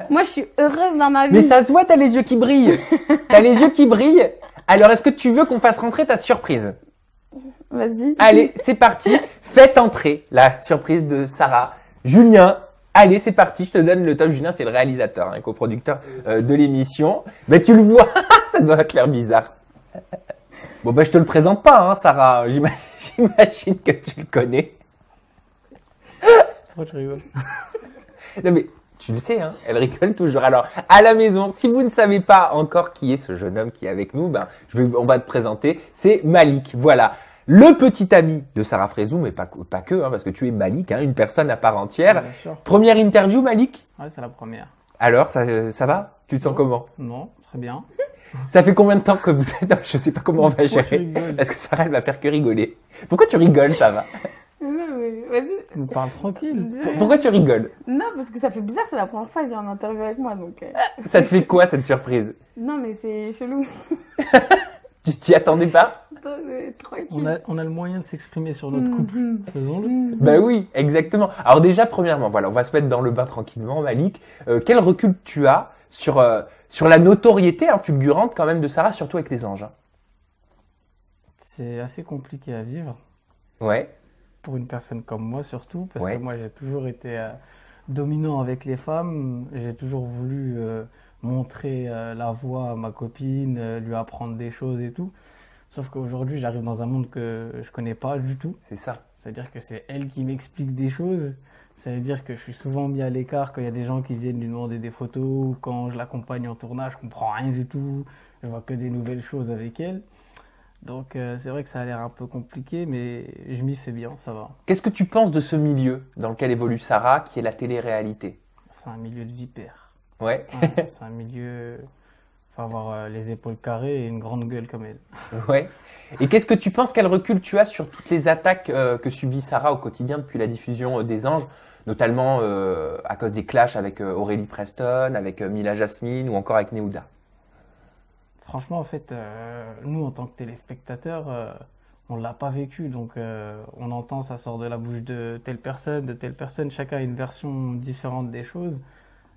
Moi, je suis heureuse dans ma vie. Mais ça se voit, t'as les yeux qui brillent. T'as les yeux qui brillent. Alors, est-ce que tu veux qu'on fasse rentrer ta surprise? Vas-y. Allez, c'est parti. Faites entrer la surprise de Sarah. Julien, allez, c'est parti. Je te donne le top. Julien, c'est le réalisateur, coproducteur de l'émission. Mais tu le vois, ça doit te faire bizarre. Bon, je te le présente pas, Sarah. J'imagine que tu le connais. Pourquoi tu rigoles? Non, mais tu le sais, elle rigole toujours. Alors, à la maison, si vous ne savez pas encore qui est ce jeune homme qui est avec nous, on va te présenter. C'est Malik. Voilà. Le petit ami de Sarah Frézou, mais pas que, parce que tu es Malik, une personne à part entière. Bien sûr. Première interview, Malik? Ouais, c'est la première. Alors, ça va? Tu te sens comment? Non, très bien. Ça fait combien de temps que vous êtes? Je sais pas comment on va gérer. Parce que Sarah, elle va faire que rigoler. Pourquoi tu rigoles, Sarah? Non, mais vas-y. Tu me parles tranquille. Pourquoi tu rigoles? Non, parce que ça fait bizarre, c'est la première fois qu'il vient en interview avec moi, donc... Ça te fait quoi, cette surprise? Non, mais c'est chelou. Tu t'y attendais pas? Tranquille. On a le moyen de s'exprimer sur notre couple. Faisons-le. Bah oui, exactement. Alors déjà, premièrement, voilà, on va se mettre dans le bain tranquillement, Malik. Quel recul tu as sur la notoriété fulgurante quand même de Sarah, surtout avec les anges? C'est assez compliqué à vivre. Ouais. Pour une personne comme moi surtout, parce Ouais. que moi j'ai toujours été dominant avec les femmes. J'ai toujours voulu montrer la voie à ma copine, lui apprendre des choses et tout. Sauf qu'aujourd'hui, j'arrive dans un monde que je connais pas du tout. C'est ça. C'est-à-dire que c'est elle qui m'explique des choses. Ça veut dire que je suis souvent mis à l'écart quand il y a des gens qui viennent lui demander des photos. Quand je l'accompagne en tournage, je comprends rien du tout. Je vois que des nouvelles choses avec elle. Donc c'est vrai que ça a l'air un peu compliqué, mais je m'y fais bien, ça va. Qu'est-ce que tu penses de ce milieu dans lequel évolue Sarah, qui est la télé-réalité? C'est un milieu de vipère. Ouais. Ouais, c'est un milieu... Faut avoir les épaules carrées et une grande gueule comme elle. Ouais. Et qu'est-ce que tu penses, quel recul tu as sur toutes les attaques que subit Sarah au quotidien depuis la diffusion des Anges, notamment à cause des clashs avec Aurélie Preston, avec Mila Jasmine ou encore avec Neouda? Franchement, en fait, nous, en tant que téléspectateurs, on ne l'a pas vécu. Donc, on entend, ça sort de la bouche de telle personne. Chacun a une version différente des choses.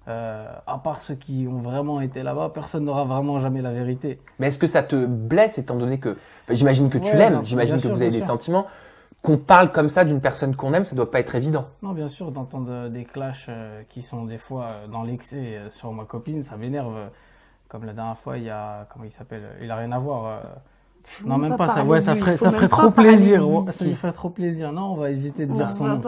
À part ceux qui ont vraiment été là-bas, personne n'aura vraiment jamais la vérité. Mais est-ce que ça te blesse étant donné que, j'imagine que tu Ouais, l'aimes, non, j'imagine bien que sûr, vous avez bien des sûr. sentiments, qu'on parle comme ça d'une personne qu'on aime, ça doit pas être évident. Non, bien sûr, d'entendre des clashs qui sont des fois dans l'excès sur ma copine, ça m'énerve. Comme la dernière fois, il y a, comment il s'appelle? Il a rien à voir. Non, même pas ça. Ouais, ça ferait trop plaisir. Ça lui ferait trop plaisir. Non, on va éviter de dire son nom.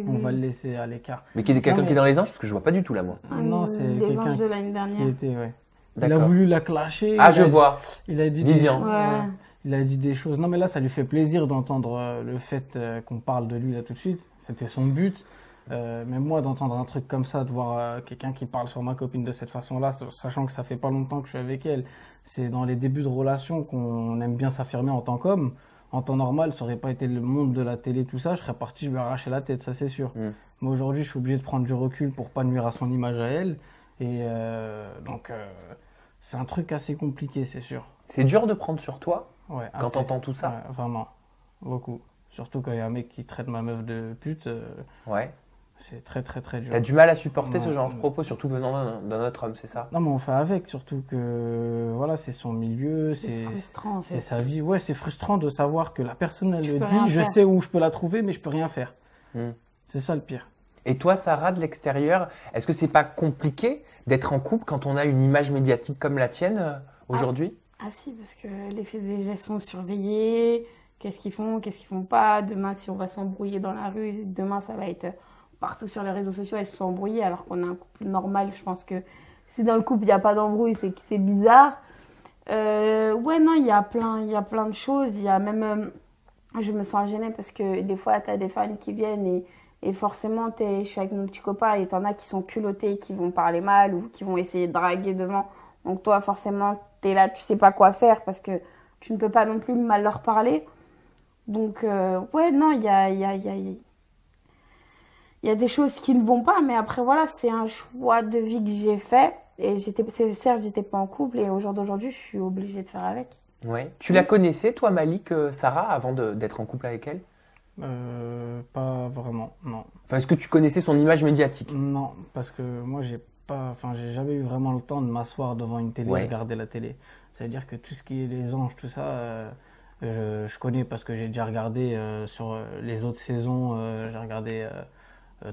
On va le laisser à l'écart. Mais qui est quelqu'un qui est dans les anges, parce que je vois pas du tout là, moi. Non, c'est des quelqu'un anges de l'année dernière. qui était, ouais. Il a D'accord. voulu la clasher. Ah, je vois. Il a dit Vivian. Ouais. Il a dit des choses. Non, mais là, ça lui fait plaisir d'entendre le fait qu'on parle de lui là tout de suite. C'était son but. Mais moi, d'entendre un truc comme ça, de voir quelqu'un qui parle sur ma copine de cette façon-là, sachant que ça fait pas longtemps que je suis avec elle, c'est dans les débuts de relation qu'on aime bien s'affirmer en tant qu'homme. En temps normal, ça aurait pas été le monde de la télé, tout ça, je serais parti, je lui arracher la tête, ça c'est sûr. Mais aujourd'hui, je suis obligé de prendre du recul pour pas nuire à son image à elle. Et donc, c'est un truc assez compliqué, c'est sûr. C'est dur de prendre sur toi Ouais, quand assez. t'entends tout ça. Ouais, vraiment, beaucoup. Surtout quand il y a un mec qui traite ma meuf de pute, Ouais. c'est très très très dur. T'as du mal à supporter ce Ouais. genre de propos, surtout venant d'un autre homme, c'est ça? Non, mais on fait avec, surtout que voilà, c'est son milieu, C'est frustrant, en c'est fait. sa vie. Ouais, c'est frustrant de savoir que la personne, elle Tu le peux rien dit, je faire. sais où je peux la trouver, mais je peux rien faire. Hmm. C'est ça le pire. Et toi, Sarah, de l'extérieur, est-ce que c'est pas compliqué d'être en couple quand on a une image médiatique comme la tienne aujourd'hui? Ah si, parce que les faits et gestes sont surveillés. Qu'est-ce qu'ils font pas. Demain, si on va s'embrouiller dans la rue, demain, ça va être partout sur les réseaux sociaux, elles se sont embrouillées, alors qu'on a un couple normal. Je pense que si dans le couple, il n'y a pas d'embrouille, c'est que c'est bizarre. Ouais, non, il y a plein de choses. Il y a même... je me sens gênée parce que des fois, tu as des fans qui viennent et forcément, je suis avec mon petit copain et t'en as qui sont culottés, qui vont parler mal ou qui vont essayer de draguer devant. Donc toi, forcément, t'es là, tu sais pas quoi faire parce que tu ne peux pas non plus mal leur parler. Donc, ouais, non, il y a des choses qui ne vont pas, mais après, voilà, c'est un choix de vie que j'ai fait. Et certes, j'étais pas en couple et au jour d'aujourd'hui, je suis obligée de faire avec. Ouais. Tu la connaissais, toi, Malik, Sarah, avant d'être en couple avec elle? Pas vraiment, non. Enfin, est-ce que tu connaissais son image médiatique? Non, parce que moi, enfin, j'ai jamais eu vraiment le temps de m'asseoir devant une télé Ouais. et regarder la télé. C'est-à-dire que tout ce qui est les anges, tout ça, je connais parce que j'ai déjà regardé sur les autres saisons, j'ai regardé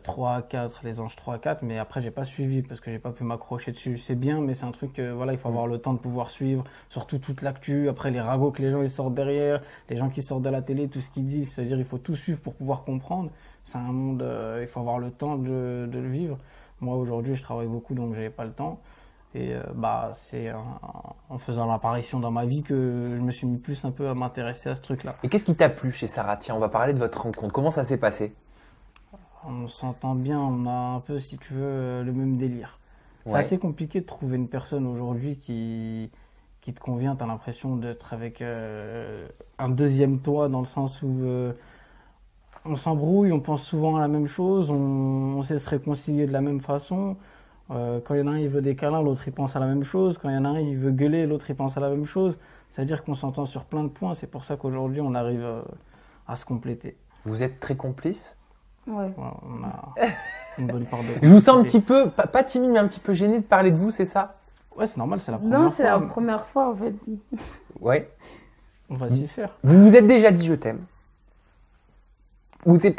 3, 4, les anges 3, 4, mais après j'ai pas suivi parce que j'ai pas pu m'accrocher dessus. C'est bien, mais c'est un truc que voilà, il faut avoir le temps de pouvoir suivre, surtout toute l'actu, après les ragots que les gens ils sortent derrière, les gens qui sortent de la télé, tout ce qu'ils disent, c'est-à-dire il faut tout suivre pour pouvoir comprendre. C'est un monde, il faut avoir le temps de le vivre. Moi aujourd'hui je travaille beaucoup donc j'ai pas le temps. Et c'est en faisant l'apparition dans ma vie que je me suis mis plus un peu à m'intéresser à ce truc-là. Et qu'est-ce qui t'a plu chez Sarah? Tiens, on va parler de votre rencontre. Comment ça s'est passé? On s'entend bien, on a un peu, si tu veux, le même délire. C'est Ouais. assez compliqué de trouver une personne aujourd'hui qui te convient. Tu as l'impression d'être avec un deuxième toi dans le sens où on s'embrouille, on pense souvent à la même chose, on sait se réconcilier de la même façon. Quand il y en a un, il veut des câlins, l'autre il pense à la même chose. Quand il y en a un, il veut gueuler, l'autre il pense à la même chose. C'est-à-dire qu'on s'entend sur plein de points. C'est pour ça qu'aujourd'hui, on arrive à se compléter. Vous êtes très complices? Ouais. Voilà, on a une bonne part de Je vous sens un complicité. petit peu, pas timide, mais un petit peu gêné de parler de vous, c'est ça? Ouais, c'est normal, c'est la première Non, fois. c'est la première fois en fait. Ouais. On va s'y faire. Vous vous êtes déjà dit je t'aime? Ou c'est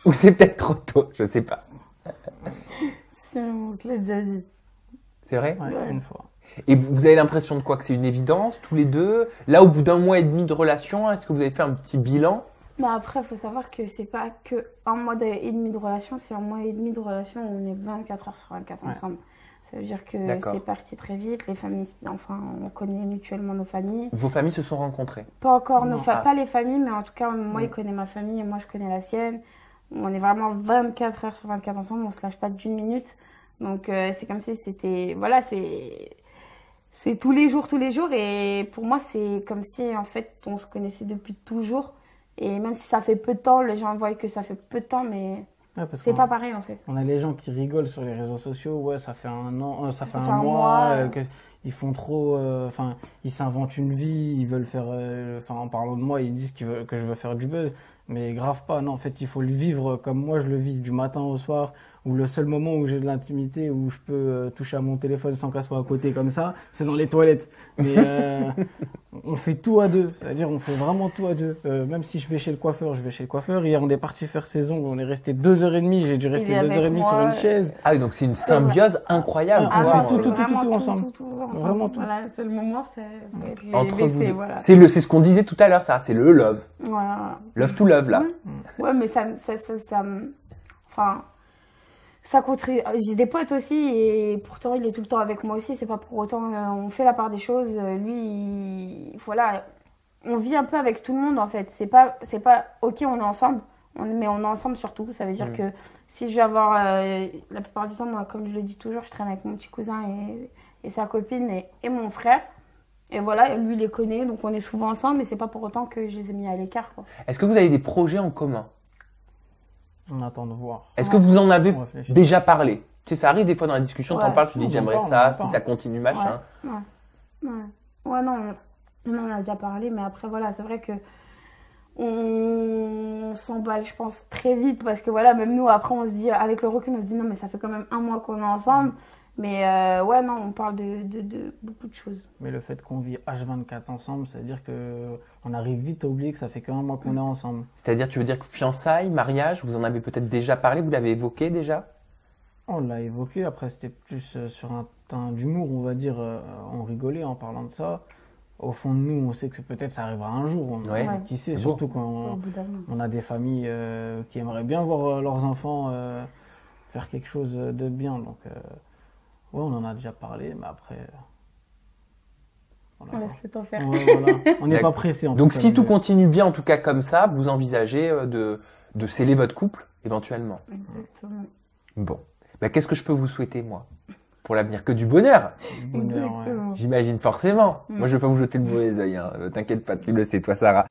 ou c'est peut-être trop tôt, je sais pas. Si, on te l'a déjà dit. C'est vrai? Ouais, Ouais. une fois. Et vous avez l'impression de quoi? Que c'est une évidence, tous les deux? Là, au bout d'un mois et demi de relation, est-ce que vous avez fait un petit bilan? Mais après, il faut savoir que c'est pas que un mois et demi de relation, c'est un mois et demi de relation où on est 24 heures sur 24 Ouais. ensemble. Ça veut dire que D'accord. c'est parti très vite. Les familles, enfin, on connaît mutuellement nos familles. Vos familles se sont rencontrées? Pas encore Non. pas les familles, mais en tout cas, moi, Mm. il connaît ma famille et moi, je connais la sienne. On est vraiment 24 heures sur 24 ensemble, on se lâche pas d'une minute. Donc, c'est comme si c'était. Voilà, c'est tous les jours, tous les jours. Et pour moi, c'est comme si, en fait, on se connaissait depuis toujours. Et même si ça fait peu de temps, les gens voient que ça fait peu de temps, mais Ouais, parce c'est qu'on- pas pareil, en fait. On a les gens qui rigolent sur les réseaux sociaux. Ouais, ça fait un an, ça fait fait un un mois. mois. Ils font trop. Enfin, ils s'inventent une vie. Ils veulent faire. Enfin, en parlant de moi, ils disent que je veux faire du buzz. Mais grave pas. Non, en fait, il faut le vivre comme moi je le vis, du matin au soir. Où le seul moment où j'ai de l'intimité, où je peux toucher à mon téléphone sans qu'elle soit à côté comme ça, c'est dans les toilettes. Mais on fait tout à deux. C'est-à-dire, on fait vraiment tout à deux. Même si je vais chez le coiffeur, je vais chez le coiffeur. Hier, on est parti faire ses ongles. On est resté 2h30. J'ai dû rester est 2h30 avec sur moi. une chaise. Ah oui, donc c'est une symbiose incroyable. Ah, quoi. ouais, tout, tout, vraiment tout ensemble. ensemble. Vraiment tout. Voilà, c'est le moment, c'est les Entre vous WC, deux. voilà. C'est ce qu'on disait tout à l'heure, ça. C'est le love. Voilà. Love to love, là. Ouais, mais enfin, ça contribue. J'ai des potes aussi et pourtant il est tout le temps avec moi aussi. C'est pas pour autant, on fait la part des choses. Voilà, on vit un peu avec tout le monde en fait. C'est pas, ok, on est ensemble, mais on est ensemble surtout. Ça veut dire que si je vais avoir, la plupart du temps, moi, comme je le dis toujours, je traîne avec mon petit cousin et sa copine et mon frère. Et voilà, lui il les connaît, donc on est souvent ensemble, mais c'est pas pour autant que je les ai mis à l'écart, quoi. Est-ce que vous avez des projets en commun? On attend de voir. Est-ce que vous en avez On réfléchit. déjà parlé? Tu sais, ça arrive des fois dans la discussion, t'en Ouais. parles, tu dis Non, j'aimerais on en ça, parle, si on en ça parle. continue, machin. Ouais, non, on en a déjà parlé, mais après, voilà, c'est vrai que on s'emballe, je pense, très vite parce que voilà, même nous, après, on se dit, avec le recul, on se dit non, mais ça fait quand même un mois qu'on est ensemble. Mais ouais, non, on parle de beaucoup de choses. Mais le fait qu'on vit H24 ensemble, c'est-à-dire que on arrive vite à oublier que ça fait qu'un mois qu'on est ensemble. C'est-à-dire, tu veux dire que fiançailles, mariage, vous en avez peut-être déjà parlé, vous l'avez évoqué déjà? On l'a évoqué, après c'était plus sur un teint d'humour, on va dire, on rigolait en parlant de ça. Au fond de nous, on sait que peut-être ça arrivera un jour, Ouais. qui sait, C'est surtout Au quand bout d'un moment. on a des familles qui aimeraient bien voir leurs enfants faire quelque chose de bien. Donc, ouais, on en a déjà parlé, mais après. On Voilà. laisse le temps faire. Ouais, voilà. On n'est pas pressé. en Donc tout cas, si tout mais- continue bien, en tout cas comme ça, vous envisagez de sceller votre couple, éventuellement. Exactement. Bon. Bah, qu'est-ce que je peux vous souhaiter, moi, pour l'avenir? Que du bonheur, Du bonheur, ouais. Exactement. j'imagine forcément. Moi, je vais pas vous jeter le mauvais œil, hein. T'inquiète pas, tu le sais, toi, Sarah.